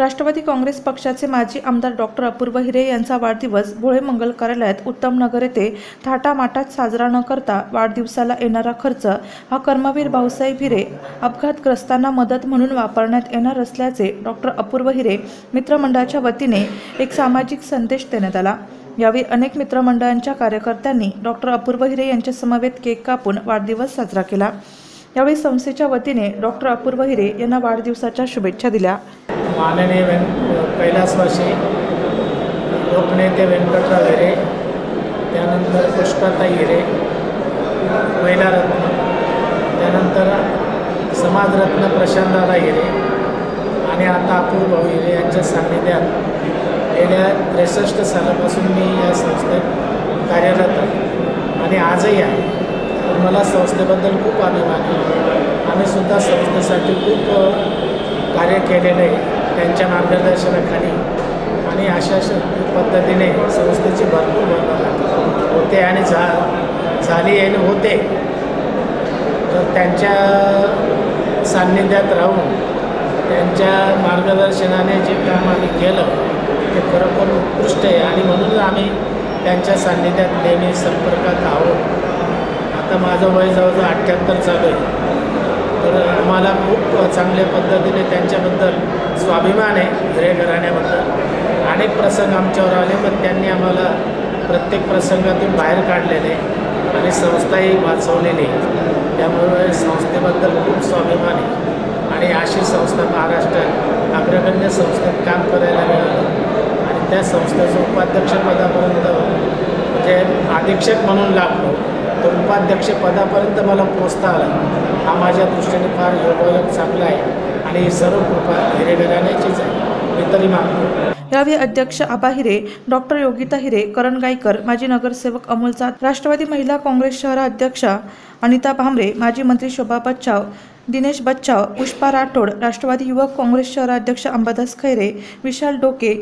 राष्ट्रवादी काँग्रेस पक्षाचे माजी आमदार डॉक्टर अपूर्व हिरे यांचा वाढदिवस भोळे मंगल कार्यालयात उत्तम नगर येथे थाटामाटात साजरा न करता वाढदिवसाला येणारा खर्च हा कर्मवीर भाऊसाहेब हिरे अपघातग्रस्तांना मदत म्हणून वापरण्यात येणार असल्याचे डॉक्टर अपूर्व हिरे मित्रमंडळाच्या वतीने एक सामाजिक संदेश देण्यात आला। यावेळी अनेक मित्रमंडळांच्या कार्यकर्त्यांनी डॉक्टर अपूर्व हिरे यांच्या समवेत केक कापून वाढदिवस साजरा केला। यावेळी संस्थेच्या वतीने डॉक्टर अपूर्व हिरे यांना वाढदिवसाच्या शुभेच्छा दिल्या। माननीय कैलासवासी लोकनेते व्यंकटराव हिरे, त्यानंतर पुष्पाताई हिरे महिला रत्न, त्यानंतर समाजरत्न प्रशांतदादा हिरे आणि आता अपूर्व भाऊ हिरे यांच्या सान्निध्यात गेल्या 63 सालापासून मी या संस्थेत कार्यरत आहे आणि आजही आहे। तर मला संस्थेबद्दल खूप अभिमान आहे। आम्हीसुद्धा संस्थेसाठी खूप कार्य केलेलं आहे त्यांच्या मार्गदर्शनाखाली आणि अशा पद्धतीने संस्थेची भरपूर भरभराट होते आणि झाली आणि होते। तर त्यांच्या सान्निध्यात राहून त्यांच्या मार्गदर्शनाने जे काम आम्ही केलं ते खरोखर उत्कृष्ट आहे आणि म्हणून आम्ही त्यांच्या सान्निध्यात नेहमी संपर्कात आहोत। आता माझं वय जवळजवळ 78 चालू आहे। तर आम्हाला खूप चांगल्या पद्धतीने त्यांच्याबद्दल स्वाभिमान आहे। हिरे घराण्याबद्दल अनेक प्रसंग आमच्यावर आले, पण त्यांनी आम्हाला प्रत्येक प्रसंगातून बाहेर काढलेले आणि संस्थाही वाचवलेली आहे। त्यामुळे संस्थेबद्दल खूप स्वाभिमान आहे आणि अशी संस्था महाराष्ट्रात अग्रगण्य संस्थेत काम करायला मिळालं आणि त्या संस्थेचं उपाध्यक्षपदापर्यंत म्हणजे अधीक्षक म्हणून लागलो तर उपाध्यक्षपदापर्यंत मला पोचता आला। हा माझ्या दृष्टीने फार योगायोग चांगला आहे आणि ही सर्व कृपा हिरे घराण्याचीच आहे, मी तरी मानतो। यावेळी अध्यक्ष आबा हिरे, डॉक्टर योगिता हिरे, करण गायकर, माजी नगरसेवक अमोल जाधव, राष्ट्रवादी महिला काँग्रेस शहराध्यक्षा अनिता भांबरे, माजी मंत्री शोभा बच्चाव, दिनेश बच्चाव, पुष्पा राठोड, राष्ट्रवादी युवक काँग्रेस शहराध्यक्ष अंबादास खैरे, विशाल डोके,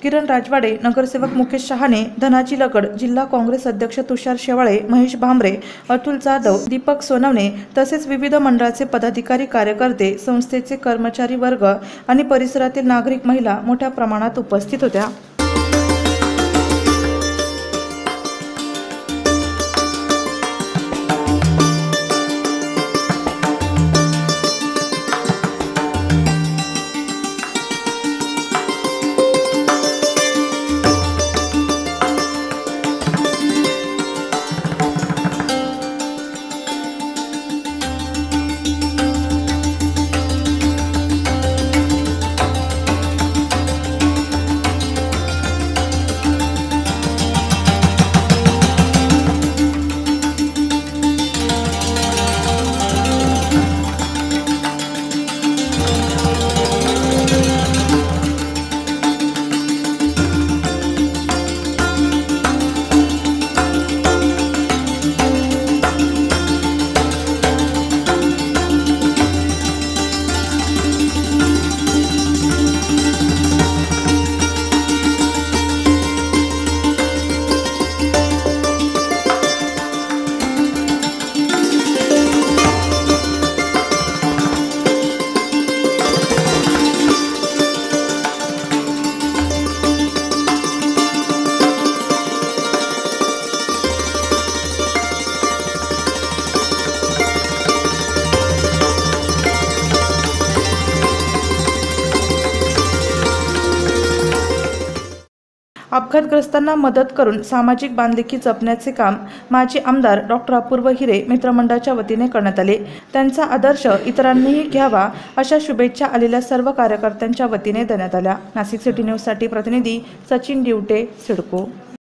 किरण राजवाडे, नगरसेवक मुकेश शहाणे, धनाजी लगड, जिल्हा काँग्रेस अध्यक्ष तुषार शेवाळे, महेश भांबरे, अतुल जाधव, दीपक सोनवणे तसेच विविध मंडळाचे पदाधिकारी, कार्यकर्ते, संस्थेचे कर्मचारी वर्ग आणि परिसरातील नागरिक महिला मोठ्या प्रमाणात उपस्थित होत्या। अपघातग्रस्तांना मदत करून सामाजिक बांधिलकी जपण्याचे काम माजी आमदार डॉक्टर अपूर्व हिरे मित्रमंडळाच्या वतीने करण्यात आले। त्यांचा आदर्श इतरांनीही घ्यावा अशा शुभेच्छा आलेल्या सर्व कार्यकर्त्यांच्या वतीने देण्यात आल्या। नाशिक सिटी न्यूजसाठी प्रतिनिधी सचिन डिवटे, सिडको।